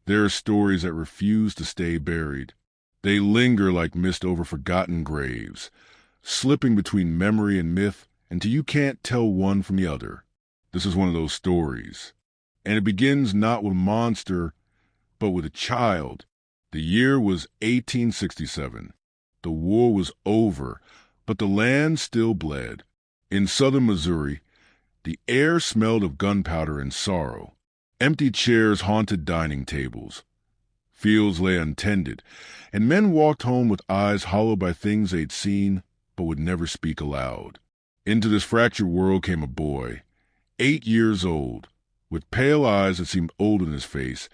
There are stories that refuse to stay buried. They linger like mist over forgotten graves, slipping between memory and myth until you can't tell one from the other. This is one of those stories. And it begins not with a monster, but with a child. The year was 1867. The war was over, but the land still bled. In southern Missouri, the air smelled of gunpowder and sorrow. Empty chairs haunted dining tables. Fields lay untended, and men walked home with eyes hollowed by things they'd seen but would never speak aloud. Into this fractured world came a boy, 8 years old, with pale eyes that seemed old in his face,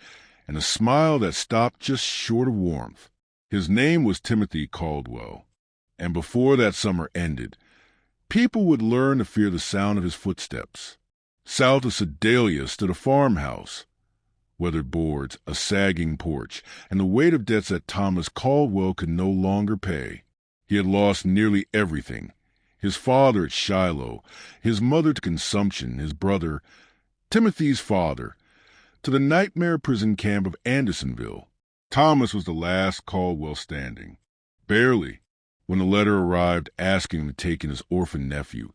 and a smile that stopped just short of warmth. His name was Timothy Caldwell, and before that summer ended, people would learn to fear the sound of his footsteps. South of Sedalia stood a farmhouse, weathered boards, a sagging porch, and the weight of debts that Thomas Caldwell could no longer pay. He had lost nearly everything. His father at Shiloh, his mother to consumption, his brother, Timothy's father, to the nightmare prison camp of Andersonville. Thomas was the last Caldwell standing. Barely. When the letter arrived asking him to take in his orphan nephew,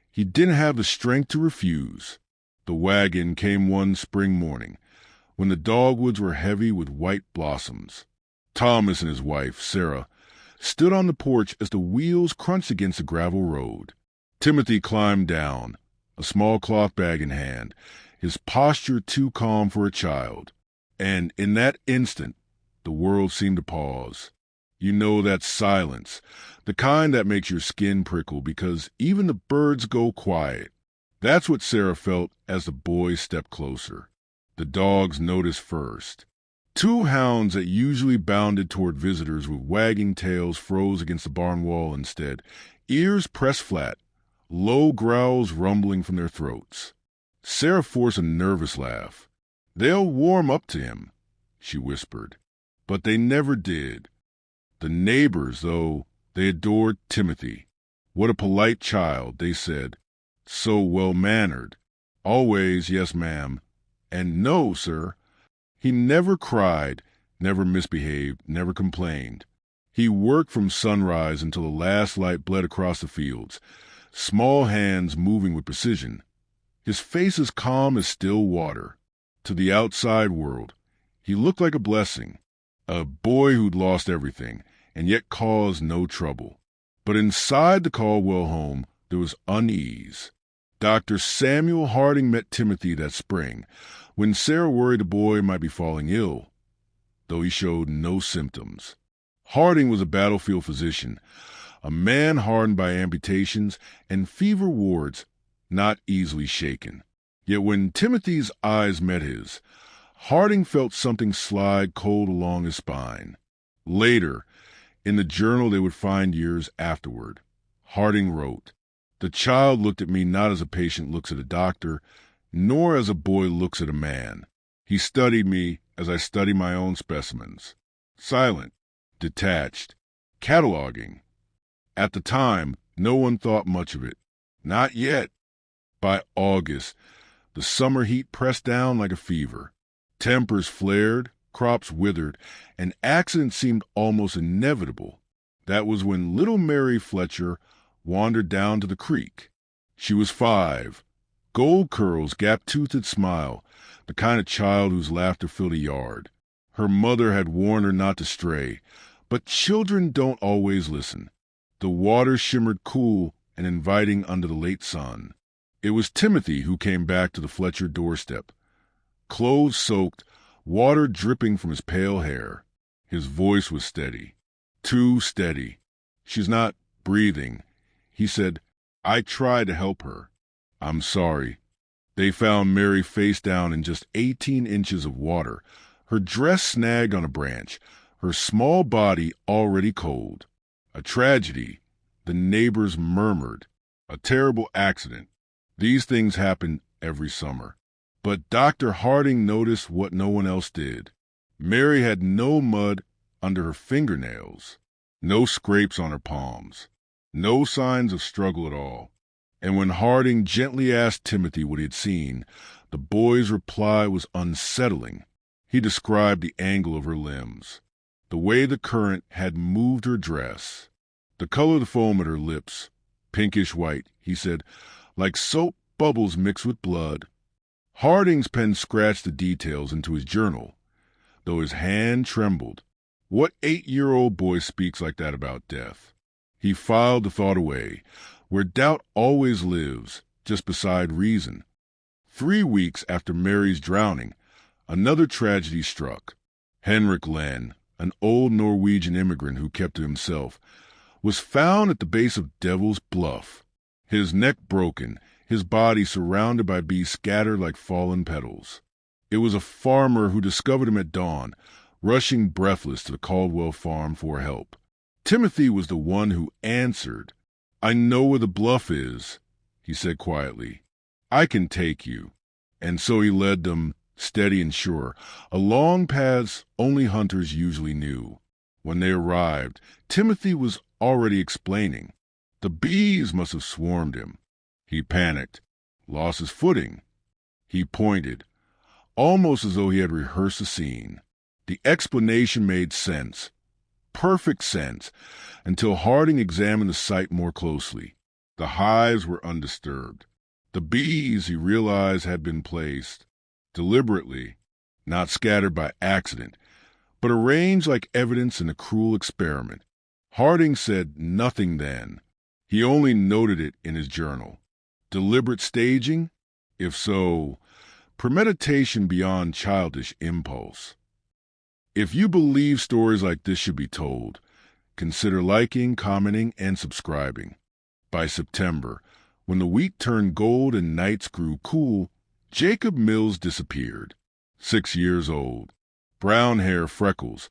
he didn't have the strength to refuse. The wagon came one spring morning, when the dogwoods were heavy with white blossoms. Thomas and his wife, Sarah, stood on the porch as the wheels crunched against the gravel road. Timothy climbed down, a small cloth bag in hand, his posture too calm for a child. And in that instant, the world seemed to pause. You know that silence, the kind that makes your skin prickle because even the birds go quiet. That's what Sarah felt as the boys stepped closer. The dogs noticed first. 2 hounds that usually bounded toward visitors with wagging tails froze against the barn wall instead, ears pressed flat, low growls rumbling from their throats. Sarah forced a nervous laugh. "They'll warm up to him," she whispered. But they never did. The neighbors, though, they adored Timothy. What a polite child, they said. So well-mannered. Always, yes, ma'am, and no, sir. He never cried, never misbehaved, never complained. He worked from sunrise until the last light bled across the fields, small hands moving with precision. His face as calm as still water. To the outside world, he looked like a blessing. A boy who'd lost everything, and yet caused no trouble. But inside the Caldwell home, there was unease. Dr. Samuel Harding met Timothy that spring, when Sarah worried the boy might be falling ill, though he showed no symptoms. Harding was a battlefield physician, a man hardened by amputations and fever wards, not easily shaken. Yet when Timothy's eyes met his, Harding felt something slide cold along his spine. Later, in the journal they would find years afterward, Harding wrote, "The child looked at me not as a patient looks at a doctor, nor as a boy looks at a man. He studied me as I study my own specimens. Silent, detached, cataloging. At the time, no one thought much of it. Not yet. By August, the summer heat pressed down like a fever. Tempers flared, crops withered, and accidents seemed almost inevitable. That was when little Mary Fletcher wandered down to the creek. She was 5, gold curls, gap-toothed smile, the kind of child whose laughter filled a yard. Her mother had warned her not to stray, but children don't always listen. The water shimmered cool and inviting under the late sun. It was Timothy who came back to the Fletcher doorstep, clothes soaked, water dripping from his pale hair. His voice was steady, too steady. "She's not breathing," he said. "I tried to help her. I'm sorry." They found Mary face down in just 18 inches of water, her dress snagged on a branch, her small body already cold. A tragedy, the neighbors murmured. A terrible accident. These things happen every summer. But Dr. Harding noticed what no one else did. Mary had no mud under her fingernails, no scrapes on her palms, no signs of struggle at all. And when Harding gently asked Timothy what he had seen, the boy's reply was unsettling. He described the angle of her limbs, the way the current had moved her dress, the color of the foam at her lips, pinkish white, he said, like soap bubbles mixed with blood. Harding's pen scratched the details into his journal, though his hand trembled. What 8-year-old boy speaks like that about death? He filed the thought away, where doubt always lives, just beside reason. 3 weeks after Mary's drowning, another tragedy struck. Henrik Len, an old Norwegian immigrant who kept to himself, was found at the base of Devil's Bluff, his neck broken, his body surrounded by bees scattered like fallen petals. It was a farmer who discovered him at dawn, rushing breathless to the Caldwell farm for help. Timothy was the one who answered. "I know where the bluff is," he said quietly. "I can take you." And so he led them, steady and sure, along paths only hunters usually knew. When they arrived, Timothy was already explaining. The bees must have swarmed him. He panicked, lost his footing. He pointed, almost as though he had rehearsed a scene. The explanation made sense, perfect sense, until Harding examined the site more closely. The hives were undisturbed. The bees, he realized, had been placed deliberately, not scattered by accident, but arranged like evidence in a cruel experiment. Harding said nothing then. He only noted it in his journal. Deliberate staging? If so, premeditation beyond childish impulse. If you believe stories like this should be told, consider liking, commenting, and subscribing. By September, when the wheat turned gold and nights grew cool, Jacob Mills disappeared. 6 years old, brown hair, freckles,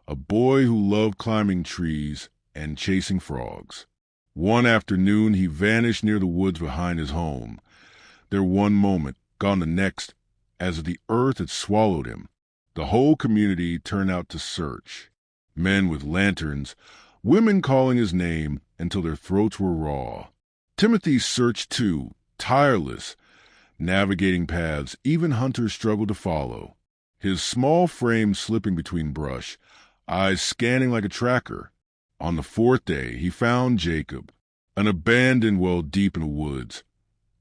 a boy who loved climbing trees and chasing frogs. One afternoon, he vanished near the woods behind his home. There one moment, gone the next, as if the earth had swallowed him. The whole community turned out to search. Men with lanterns, women calling his name until their throats were raw. Timothy searched too, tireless, navigating paths even hunters struggled to follow. His small frame slipping between brush, eyes scanning like a tracker. On the 4th day, he found Jacob, an abandoned well deep in the woods,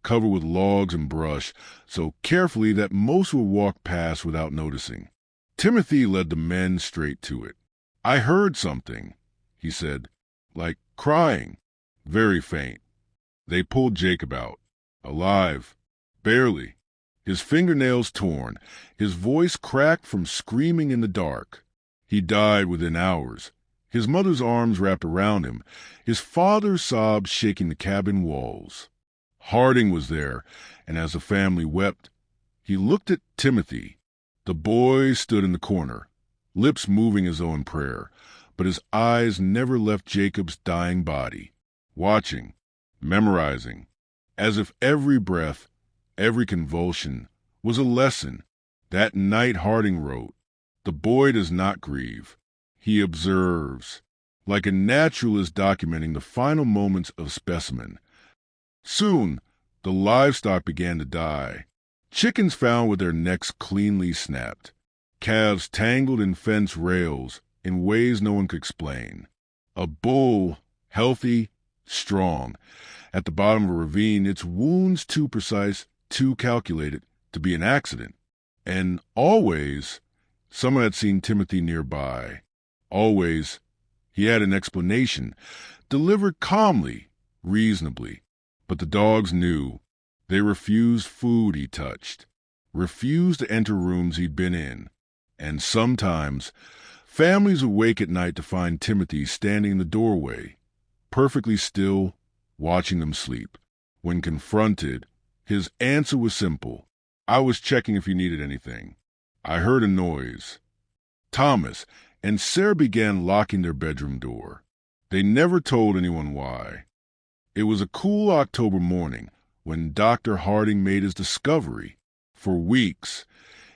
covered with logs and brush, so carefully that most would walk past without noticing. Timothy led the men straight to it. "I heard something," he said, "like crying, very faint." They pulled Jacob out, alive, barely, his fingernails torn, his voice cracked from screaming in the dark. He died within hours, his mother's arms wrapped around him, his father's sobs shaking the cabin walls. Harding was there, and as the family wept, he looked at Timothy. The boy stood in the corner, lips moving as though in prayer, but his eyes never left Jacob's dying body, watching, memorizing, as if every breath, every convulsion was a lesson. That night Harding wrote, "The boy does not grieve. He observes, like a naturalist documenting the final moments of a specimen." Soon, the livestock began to die. Chickens found with their necks cleanly snapped. Calves tangled in fence rails in ways no one could explain. A bull, healthy, strong, at the bottom of a ravine, its wounds too precise, too calculated to be an accident. And always, someone had seen Timothy nearby. Always, he had an explanation, delivered calmly, reasonably. But the dogs knew. They refused food he touched, refused to enter rooms he'd been in. And sometimes, families would wake at night to find Timothy standing in the doorway, perfectly still, watching them sleep. When confronted, his answer was simple. "I was checking if you needed anything. I heard a noise." Thomas and Sarah began locking their bedroom door. They never told anyone why. It was a cool October morning when Dr. Harding made his discovery. For weeks,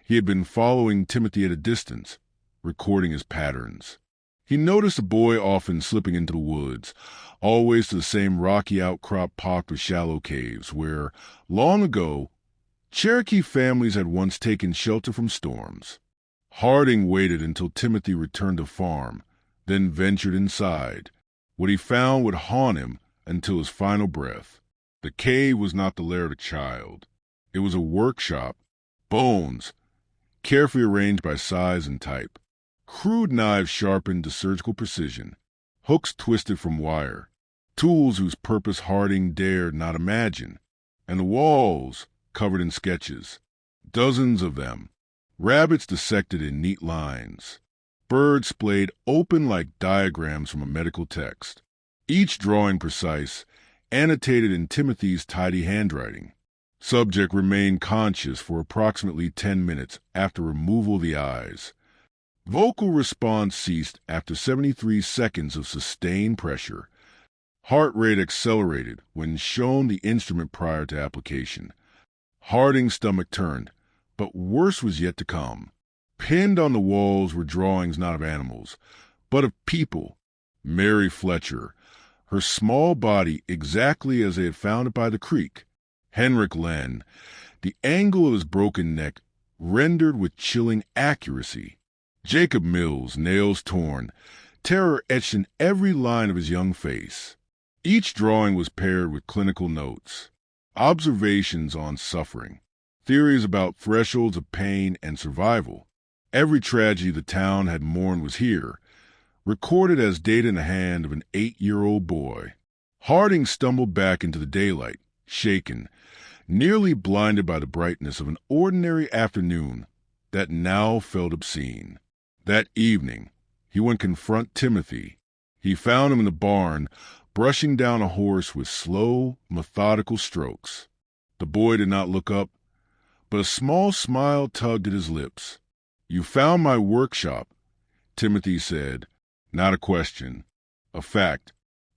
he had been following Timothy at a distance, recording his patterns. He noticed the boy often slipping into the woods, always to the same rocky outcrop pocked with shallow caves, where, long ago, Cherokee families had once taken shelter from storms. Harding waited until Timothy returned to farm, then ventured inside. What he found would haunt him until his final breath. The cave was not the lair of a child. It was a workshop. Bones, carefully arranged by size and type. Crude knives sharpened to surgical precision. Hooks twisted from wire. Tools whose purpose Harding dared not imagine. And the walls covered in sketches. Dozens of them. Rabbits dissected in neat lines. Birds splayed open like diagrams from a medical text. Each drawing precise, annotated in Timothy's tidy handwriting. Subject remained conscious for approximately 10 minutes after removal of the eyes. Vocal response ceased after 73 seconds of sustained pressure. Heart rate accelerated when shown the instrument prior to application. Harding's stomach turned, but worse was yet to come. Pinned on the walls were drawings not of animals, but of people. Mary Fletcher, her small body exactly as they had found it by the creek. Henrik Len, the angle of his broken neck rendered with chilling accuracy. Jacob Mills, nails torn, terror etched in every line of his young face. Each drawing was paired with clinical notes, observations on suffering, theories about thresholds of pain and survival. Every tragedy the town had mourned was here, recorded as data in the hand of an 8-year-old boy. Harding stumbled back into the daylight, shaken, nearly blinded by the brightness of an ordinary afternoon that now felt obscene. That evening, he went to confront Timothy. He found him in the barn, brushing down a horse with slow, methodical strokes. The boy did not look up, but a small smile tugged at his lips. "You found my workshop," Timothy said. Not a question, a fact.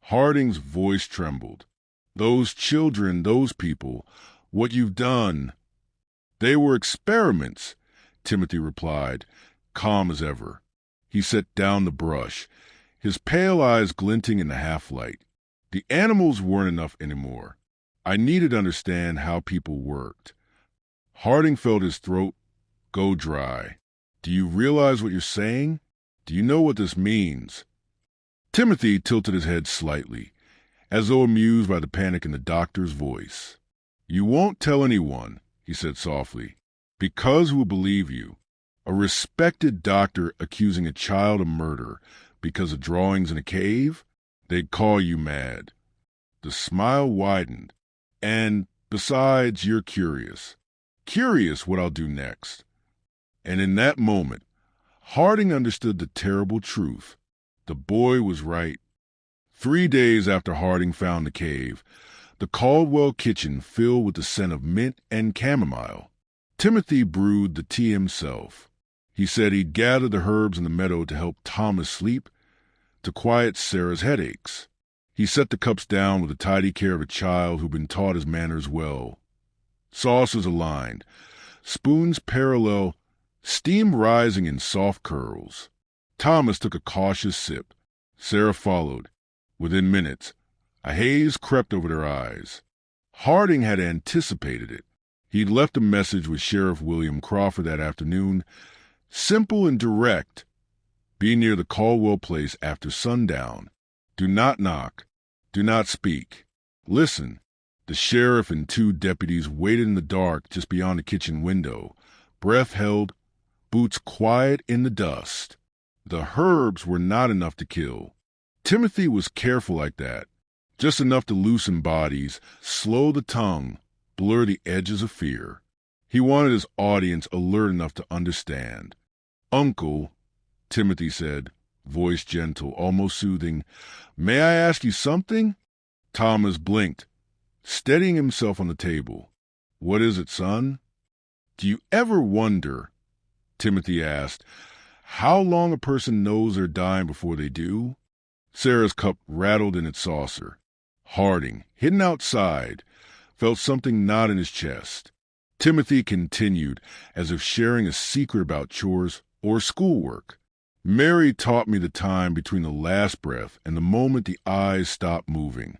Harding's voice trembled. "Those children, those people, what you've done." "They were experiments," Timothy replied, calm as ever. He set down the brush, his pale eyes glinting in the half-light. The animals weren't enough anymore. I needed to understand how people worked. Harding felt his throat go dry. "Do you realize what you're saying? Do you know what this means?" Timothy tilted his head slightly, as though amused by the panic in the doctor's voice. "You won't tell anyone," he said softly, "because we'll believe you. A respected doctor accusing a child of murder because of drawings in a cave? They'd call you mad." The smile widened. "And besides, you're curious. Curious what I'll do next." And in that moment, Harding understood the terrible truth. The boy was right. 3 days after Harding found the cave, the Caldwell kitchen filled with the scent of mint and chamomile. Timothy brewed the tea himself. He said he'd gathered the herbs in the meadow to help Thomas sleep, to quiet Sarah's headaches. He set the cups down with the tidy care of a child who'd been taught his manners well. Saucers aligned, spoons parallel, steam rising in soft curls. Thomas took a cautious sip. Sarah followed. Within minutes, a haze crept over their eyes. Harding had anticipated it. He'd left a message with Sheriff William Crawford that afternoon, simple and direct. "Be near the Caldwell place after sundown. Do not knock. Do not speak. Listen." The sheriff and 2 deputies waited in the dark just beyond the kitchen window, breath held, boots quiet in the dust. The herbs were not enough to kill. Timothy was careful like that, just enough to loosen bodies, slow the tongue, blur the edges of fear. He wanted his audience alert enough to understand. "Uncle," Timothy said, voice gentle, almost soothing, "may I ask you something?" Thomas blinked, steadying himself on the table. "What is it, son?" "Do you ever wonder," Timothy asked, "how long a person knows they're dying before they do?" Sarah's cup rattled in its saucer. Harding, hidden outside, felt something knot in his chest. Timothy continued, as if sharing a secret about chores or schoolwork. "Mary taught me the time between the last breath and the moment the eyes stopped moving.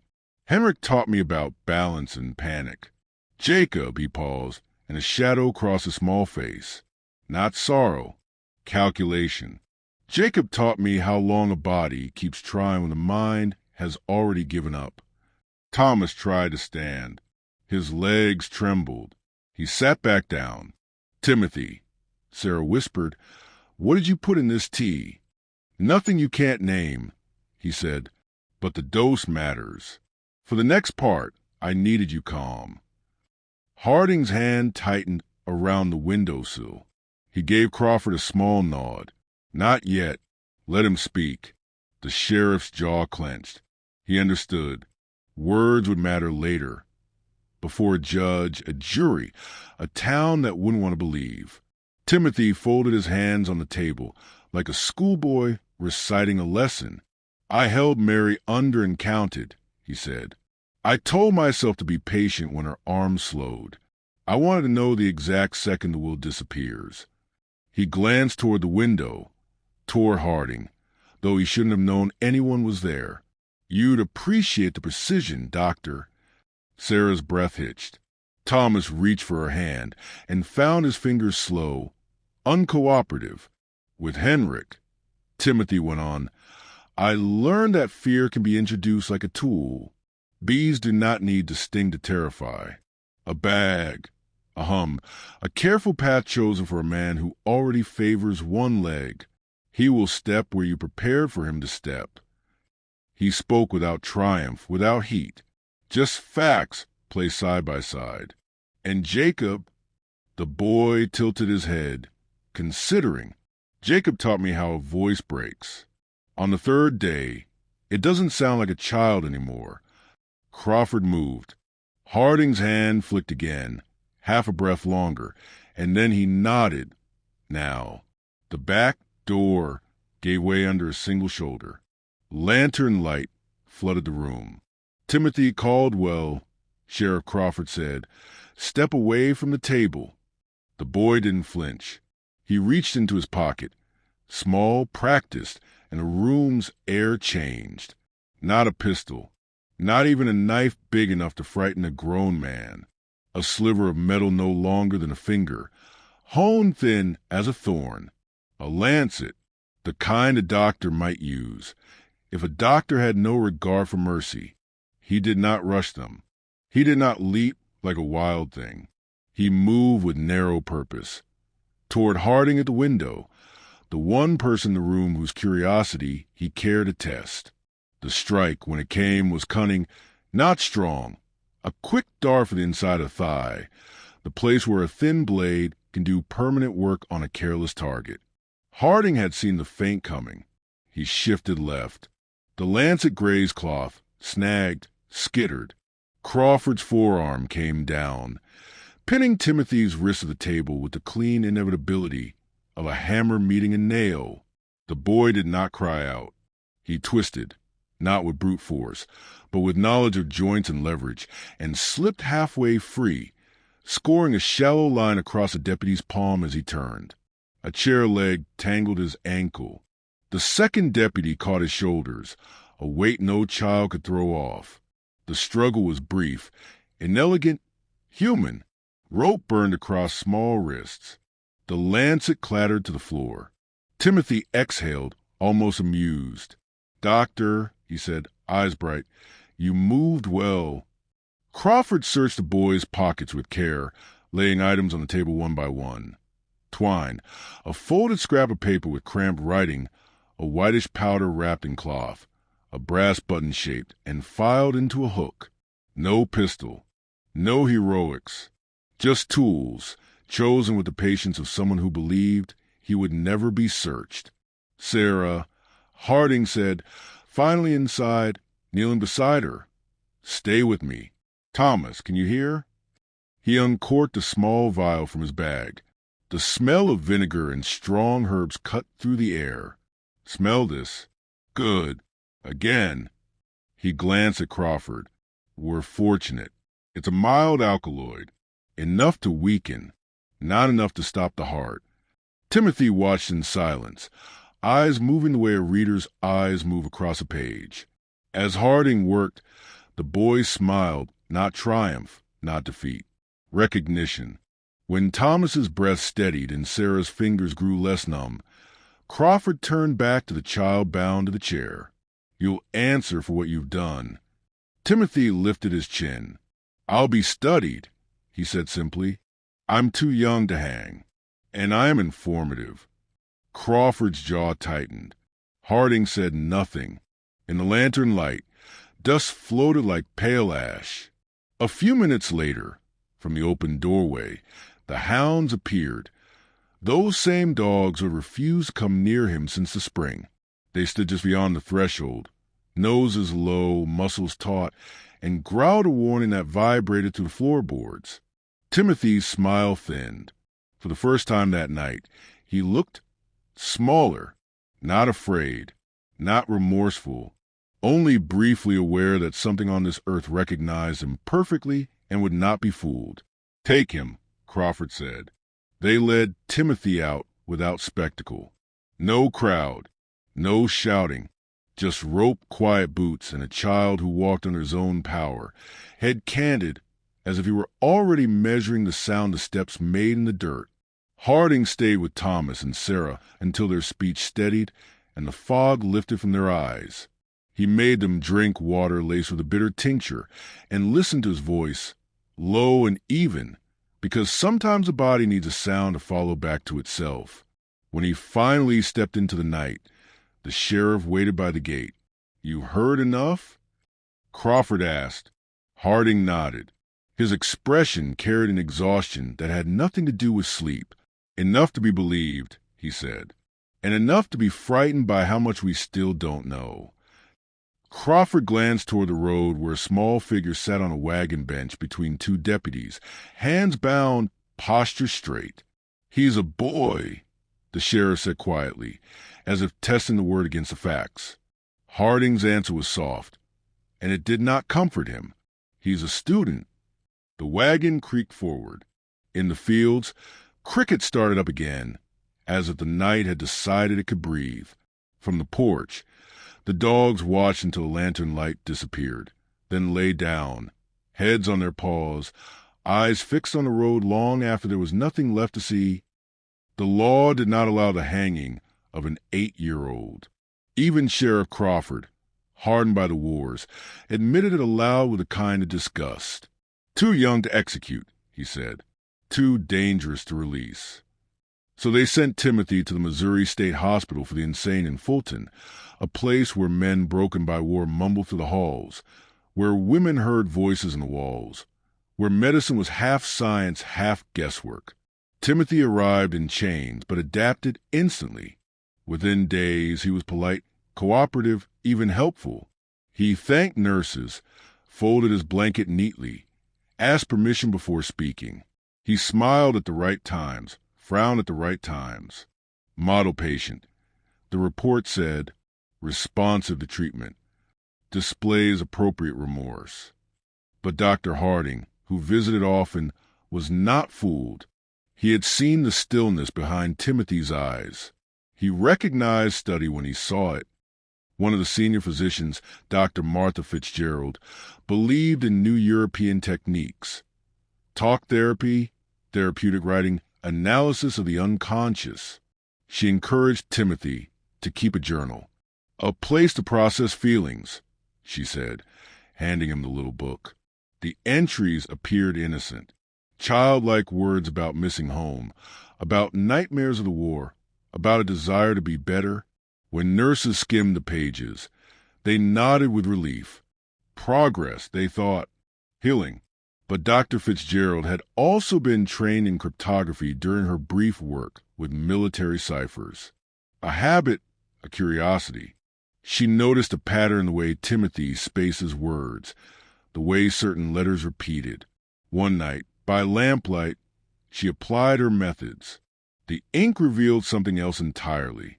Henrik taught me about balance and panic. Jacob," he paused, and a shadow crossed his small face. "Not sorrow. calculation. Jacob taught me how long a body keeps trying when the mind has already given up. Thomas tried to stand. His legs trembled. He sat back down. "Timothy," Sarah whispered, "what did you put in this tea?" "Nothing you can't name," he said, "but the dose matters. For the next part, I needed you calm." Harding's hand tightened around the windowsill. He gave Crawford a small nod. "Not yet. Let him speak." The sheriff's jaw clenched. He understood. Words would matter later. Before a judge, a jury, a town that wouldn't want to believe. Timothy folded his hands on the table, like a schoolboy reciting a lesson. "I held Mary under and counted," he said. "I told myself to be patient when her arms slowed. I wanted to know the exact second the will disappears." He glanced toward the window, toward Harding, though he shouldn't have known anyone was there. "You'd appreciate the precision, Doctor." Sarah's breath hitched. Thomas reached for her hand and found his fingers slow, uncooperative. "With Henrik," Timothy went on, "I learned that fear can be introduced like a tool. Bees do not need to sting to terrify. A bag, a hum, a careful path chosen for a man who already favors one leg. He will step where you prepared for him to step." He spoke without triumph, without heat. Just facts placed side by side. "And Jacob," the boy tilted his head, considering. "Jacob taught me how a voice breaks. On the third day, it doesn't sound like a child anymore." Crawford moved. Harding's hand flicked again, half a breath longer, and then he nodded. Now, the back door gave way under a single shoulder. Lantern light flooded the room. "Timothy Caldwell," Sheriff Crawford said, "step away from the table." The boy didn't flinch. He reached into his pocket, small, practiced, and the room's air changed. Not a pistol, not even a knife big enough to frighten a grown man. A sliver of metal no longer than a finger, honed thin as a thorn. A lancet, the kind a doctor might use. If a doctor had no regard for mercy, he did not rush them. He did not leap like a wild thing. He moved with narrow purpose. Toward Harding at the window, the one person in the room whose curiosity he cared to test. The strike, when it came, was cunning, not strong. A quick dart for the inside of the thigh, the place where a thin blade can do permanent work on a careless target. Harding had seen the feint coming. He shifted left. The lancet grazed cloth, snagged, skittered. Crawford's forearm came down, pinning Timothy's wrist to the table with the clean inevitability of a hammer meeting a nail. The boy did not cry out. He twisted, not with brute force, but with knowledge of joints and leverage, and slipped halfway free, scoring a shallow line across the deputy's palm as he turned. A chair leg tangled his ankle. The second deputy caught his shoulders, a weight no child could throw off. The struggle was brief, inelegant, human. Rope burned across small wrists. The lancet clattered to the floor. Timothy exhaled, almost amused. "Doctor," he said, eyes bright, "you moved well." Crawford searched the boy's pockets with care, laying items on the table one by one. Twine, a folded scrap of paper with cramped writing, a whitish powder wrapped in cloth, a brass button shaped and filed into a hook. No pistol, no heroics, just tools, chosen with the patience of someone who believed he would never be searched. "Sarah," Harding said, finally inside, kneeling beside her. "Stay with me. Thomas, can you hear?" He uncorked a small vial from his bag. The smell of vinegar and strong herbs cut through the air. "Smell this. Good. Again." He glanced at Crawford. "We're fortunate. It's a mild alkaloid. Enough to weaken, not enough to stop the heart." Timothy watched in silence, eyes moving the way a reader's eyes move across a page. As Harding worked, the boy smiled, not triumph, not defeat. Recognition. When Thomas's breath steadied and Sarah's fingers grew less numb, Crawford turned back to the child bound to the chair. "You'll answer for what you've done." Timothy lifted his chin. "I'll be studied," he said simply. "I'm too young to hang. And I am informative." Crawford's jaw tightened. Harding said nothing. In the lantern light, dust floated like pale ash. A few minutes later, from the open doorway, the hounds appeared. Those same dogs who had refused to come near him since the spring. They stood just beyond the threshold, noses low, muscles taut, and growled a warning that vibrated through the floorboards. Timothy's smile thinned. For the first time that night, he looked smaller, not afraid, not remorseful, only briefly aware that something on this earth recognized him perfectly and would not be fooled. "Take him," Crawford said. They led Timothy out without spectacle. No crowd, no shouting, just rope, quiet boots, and a child who walked under his own power, head candid as if he were already measuring the sound of steps made in the dirt. Harding stayed with Thomas and Sarah until their speech steadied and the fog lifted from their eyes. He made them drink water laced with a bitter tincture and listened to his voice, low and even, because sometimes a body needs a sound to follow back to itself. When he finally stepped into the night, the sheriff waited by the gate. "You heard enough?" Crawford asked. Harding nodded. His expression carried an exhaustion that had nothing to do with sleep. "Enough to be believed," he said, "and enough to be frightened by how much we still don't know." Crawford glanced toward the road where a small figure sat on a wagon bench between two deputies, hands bound, posture straight. "He's a boy," the sheriff said quietly, as if testing the word against the facts. Harding's answer was soft, and it did not comfort him. "He's a student." The wagon creaked forward. In the fields, cricket started up again, as if the night had decided it could breathe. From the porch, the dogs watched until the lantern light disappeared, then lay down, heads on their paws, eyes fixed on the road long after there was nothing left to see. The law did not allow the hanging of an 8-year-old. Even Sheriff Crawford, hardened by the wars, admitted it aloud with a kind of disgust. "Too young to execute," he said. "Too dangerous to release." So they sent Timothy to the Missouri State Hospital for the Insane in Fulton, a place where men broken by war mumbled through the halls, where women heard voices in the walls, where medicine was half science, half guesswork. Timothy arrived in chains, but adapted instantly. Within days, he was polite, cooperative, even helpful. He thanked nurses, folded his blanket neatly, asked permission before speaking. He smiled at the right times, frowned at the right times. Model patient. The report said, responsive to treatment, displays appropriate remorse. But Dr. Harding, who visited often, was not fooled. He had seen the stillness behind Timothy's eyes. He recognized study when he saw it. One of the senior physicians, Dr. Martha Fitzgerald, believed in new European techniques. Talk therapy, therapeutic writing, analysis of the unconscious. She encouraged Timothy to keep a journal. "A place to process feelings," she said, handing him the little book. The entries appeared innocent. Childlike words about missing home, about nightmares of the war, about a desire to be better. When nurses skimmed the pages, they nodded with relief. Progress, they thought. Healing. But Dr. Fitzgerald had also been trained in cryptography during her brief work with military ciphers. A habit, a curiosity. She noticed a pattern in the way Timothy spaces words, the way certain letters repeated. One night, by lamplight, she applied her methods. The ink revealed something else entirely.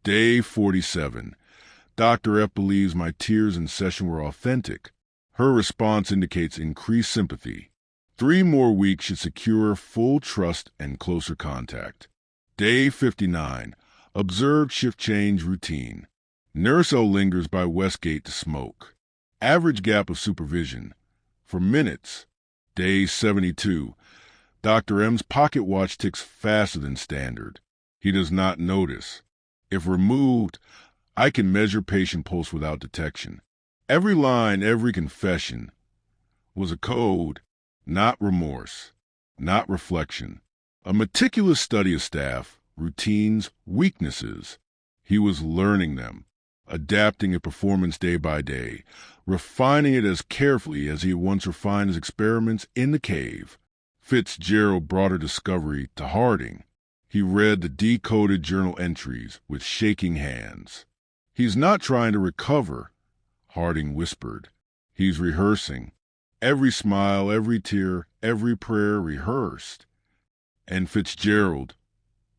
Day 47. Dr. F believes my tears in session were authentic. Her response indicates increased sympathy. 3 more weeks should secure full trust and closer contact. Day 59. Observed shift change routine. Nurse O lingers by Westgate to smoke. Average gap of supervision. For minutes. Day 72. Dr. M's pocket watch ticks faster than standard. He does not notice. If removed, I can measure patient pulse without detection. Every line, every confession was a code, not remorse, not reflection. A meticulous study of staff, routines, weaknesses. He was learning them, adapting a performance day by day, refining it as carefully as he had once refined his experiments in the cave. Fitzgerald brought her discovery to Harding. He read the decoded journal entries with shaking hands. "He's not trying to recover," Harding whispered. "He's rehearsing. Every smile, every tear, every prayer rehearsed." And Fitzgerald,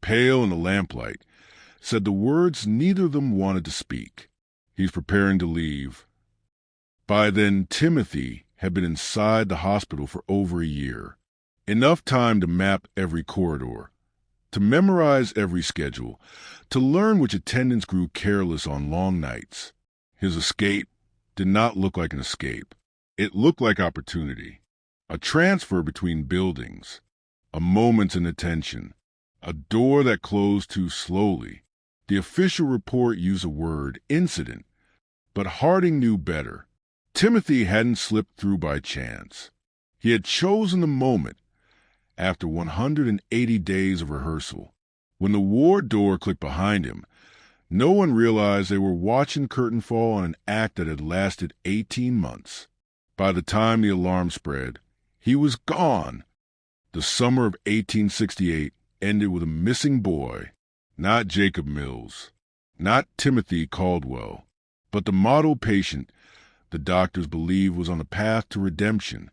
pale in the lamplight, said the words neither of them wanted to speak. "He's preparing to leave." By then, Timothy had been inside the hospital for over a year. Enough time to map every corridor, to memorize every schedule, to learn which attendants grew careless on long nights. His escape did not look like an escape. It looked like opportunity, a transfer between buildings, a moment's inattention, a door that closed too slowly. The official report used the word incident, but Harding knew better. Timothy hadn't slipped through by chance. He had chosen the moment after 180 days of rehearsal. When the ward door clicked behind him, no one realized they were watching curtain fall on an act that had lasted 18 months. By the time the alarm spread, he was gone. The summer of 1868 ended with a missing boy, not Jacob Mills, not Timothy Caldwell, but the model patient the doctors believed was on the path to redemption.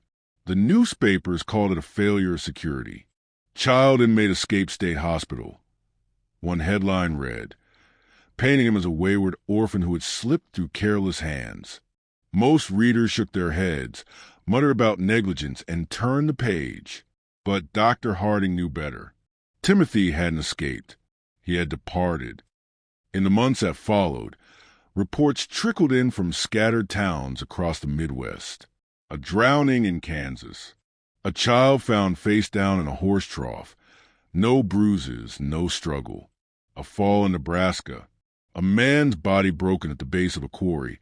The newspapers called it a failure of security. "Child inmate escaped state hospital," one headline read, painting him as a wayward orphan who had slipped through careless hands. Most readers shook their heads, muttered about negligence, and turned the page. But Dr. Harding knew better. Timothy hadn't escaped. He had departed. In the months that followed, reports trickled in from scattered towns across the Midwest. A drowning in Kansas. A child found face down in a horse trough. No bruises, no struggle. A fall in Nebraska. A man's body broken at the base of a quarry.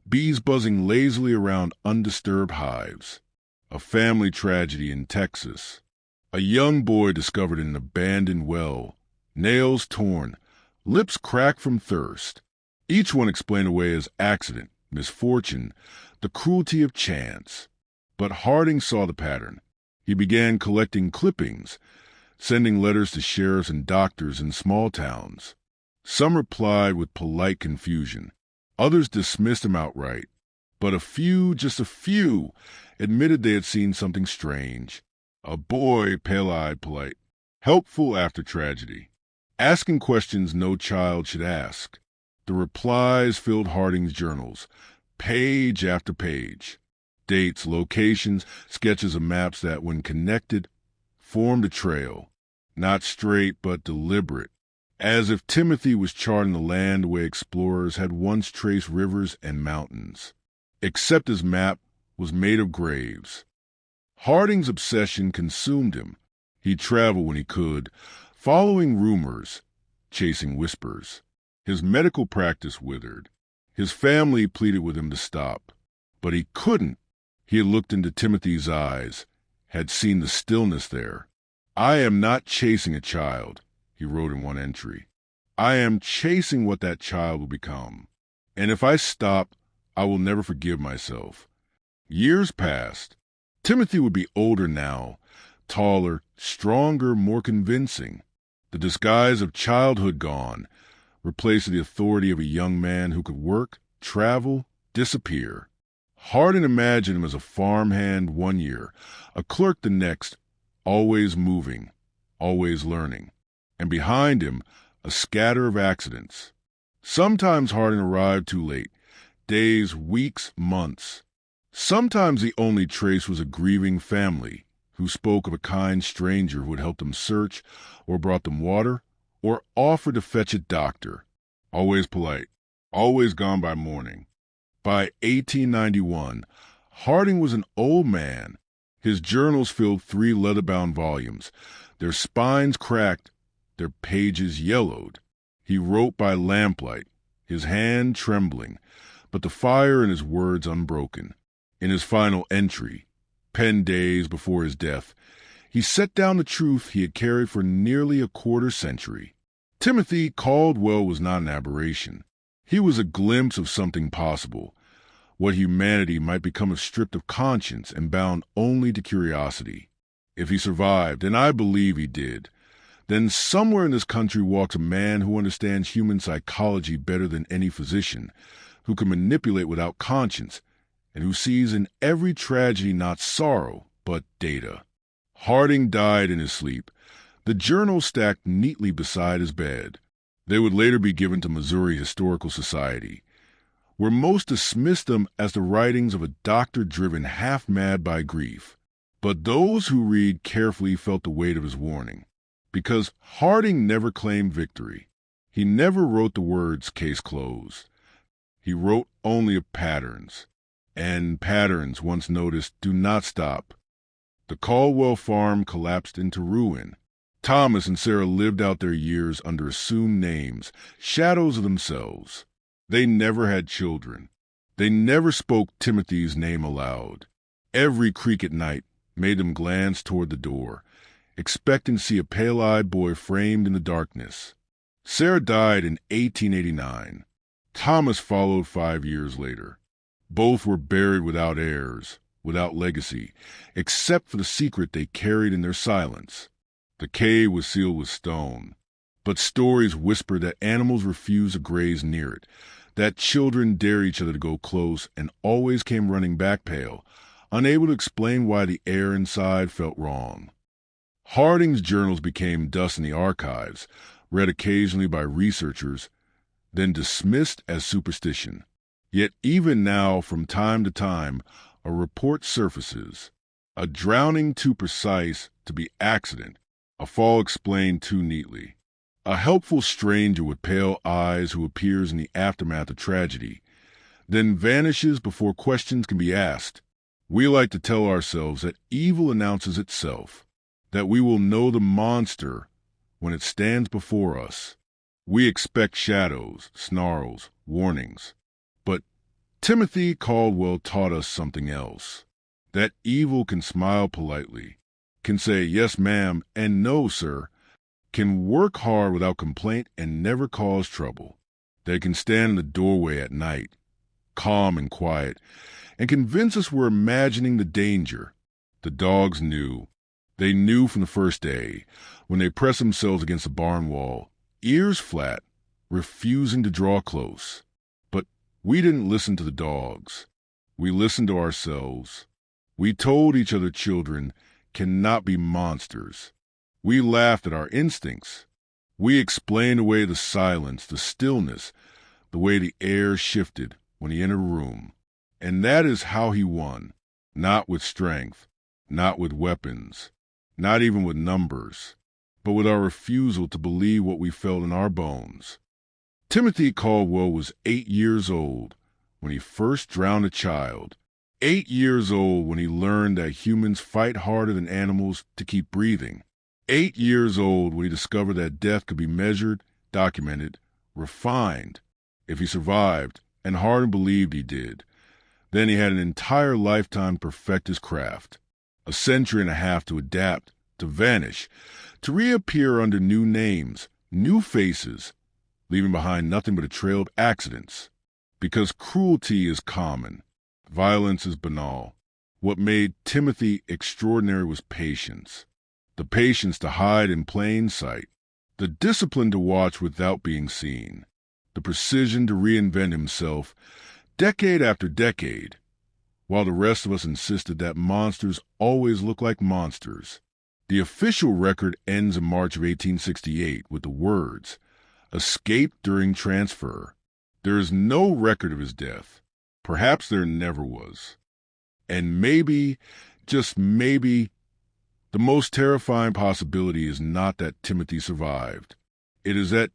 Bees buzzing lazily around undisturbed hives. A family tragedy in Texas. A young boy discovered in an abandoned well. Nails torn. Lips cracked from thirst. Each one explained away as accident, misfortune, the cruelty of chance. But Harding saw the pattern. He began collecting clippings, sending letters to sheriffs and doctors in small towns. Some replied with polite confusion. Others dismissed him outright. But a few, just a few, admitted they had seen something strange. A boy, pale-eyed, polite, helpful after tragedy, asking questions no child should ask. The replies filled Harding's journals, page after page. Dates, locations, sketches of maps that, when connected, formed a trail. Not straight, but deliberate. As if Timothy was charting the land the way explorers had once traced rivers and mountains. Except his map was made of graves. Harding's obsession consumed him. He traveled when he could, following rumors, chasing whispers. His medical practice withered. His family pleaded with him to stop. But he couldn't. He had looked into Timothy's eyes, had seen the stillness there. "I am not chasing a child," he wrote in one entry. "I am chasing what that child will become. And if I stop, I will never forgive myself." Years passed. Timothy would be older now, taller, stronger, more convincing. The disguise of childhood gone, replaced with the authority of a young man who could work, travel, disappear. Harding imagined him as a farmhand one year, a clerk the next, always moving, always learning. And behind him, a scatter of accidents. Sometimes Harding arrived too late, days, weeks, months. Sometimes the only trace was a grieving family who spoke of a kind stranger who had helped them search or brought them water or offered to fetch a doctor. Always polite, always gone by morning. By 1891, Harding was an old man. His journals filled 3 leather-bound volumes, their spines cracked, their pages yellowed. He wrote by lamplight, his hand trembling, but the fire in his words unbroken. In his final entry, penned days before his death, he set down the truth he had carried for nearly a quarter-century. Timothy Caldwell was not an aberration. He was a glimpse of something possible, what humanity might become if stripped of conscience and bound only to curiosity. If he survived, and I believe he did, then somewhere in this country walks a man who understands human psychology better than any physician, who can manipulate without conscience, and who sees in every tragedy not sorrow, but data. Harding died in his sleep, the journals stacked neatly beside his bed. They would later be given to Missouri Historical Society, where most dismissed them as the writings of a doctor driven half mad by grief. But those who read carefully felt the weight of his warning, because Harding never claimed victory. He never wrote the words "case closed." He wrote only of patterns, and patterns, once noticed, do not stop. The Caldwell farm collapsed into ruin. Thomas and Sarah lived out their years under assumed names, shadows of themselves. They never had children. They never spoke Timothy's name aloud. Every creak at night made them glance toward the door, expecting to see a pale-eyed boy framed in the darkness. Sarah died in 1889. Thomas followed 5 years later. Both were buried without heirs, without legacy, except for the secret they carried in their silence. The cave was sealed with stone, but stories whispered that animals refused to graze near it, that children dared each other to go close and always came running back pale, unable to explain why the air inside felt wrong. Harding's journals became dust in the archives, read occasionally by researchers, then dismissed as superstition. Yet even now, from time to time, a report surfaces, a drowning too precise to be accident, a fall explained too neatly, a helpful stranger with pale eyes who appears in the aftermath of tragedy, then vanishes before questions can be asked. We like to tell ourselves that evil announces itself, that we will know the monster when it stands before us. We expect shadows, snarls, warnings. But Timothy Caldwell taught us something else, that evil can smile politely, can say yes ma'am and no sir, can work hard without complaint and never cause trouble. They can stand in the doorway at night, calm and quiet, and convince us we're imagining the danger. The dogs knew. They knew from the first day, when they pressed themselves against the barn wall, ears flat, refusing to draw close. But we didn't listen to the dogs. We listened to ourselves. We told each other children cannot be monsters. We laughed at our instincts. We explained away the silence, the stillness, the way the air shifted when he entered a room. And that is how he won, not with strength, not with weapons, not even with numbers, but with our refusal to believe what we felt in our bones. Timothy Caldwell was 8 years old when he first drowned a child, 8 years old when he learned that humans fight harder than animals to keep breathing, 8 years old when he discovered that death could be measured, documented, refined. If he survived, and Harding believed he did, then he had an entire lifetime to perfect his craft, a century and a half to adapt, to vanish, to reappear under new names, new faces, leaving behind nothing but a trail of accidents. Because cruelty is common, violence is banal. What made Timothy extraordinary was patience, the patience to hide in plain sight, the discipline to watch without being seen, the precision to reinvent himself decade after decade, while the rest of us insisted that monsters always look like monsters. The official record ends in March of 1868 with the words, "Escaped during transfer." There is no record of his death. Perhaps there never was. And maybe, just maybe, the most terrifying possibility is not that Timothy survived. It is that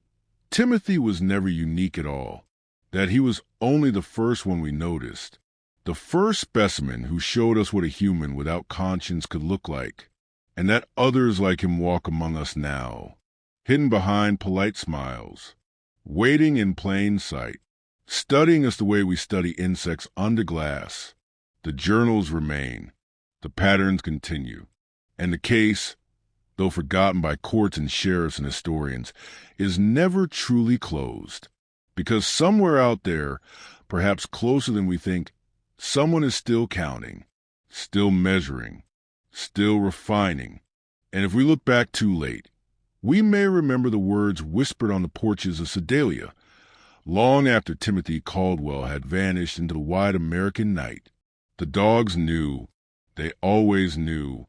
Timothy was never unique at all, that he was only the first one we noticed, the first specimen who showed us what a human without conscience could look like, and that others like him walk among us now, hidden behind polite smiles, waiting in plain sight, studying us the way we study insects under glass. The journals remain, the patterns continue, and the case, though forgotten by courts and sheriffs and historians, is never truly closed. Because somewhere out there, perhaps closer than we think, someone is still counting, still measuring, still refining. And if we look back too late, we may remember the words whispered on the porches of Sedalia, long after Timothy Caldwell had vanished into the wide American night. The dogs knew, they always knew,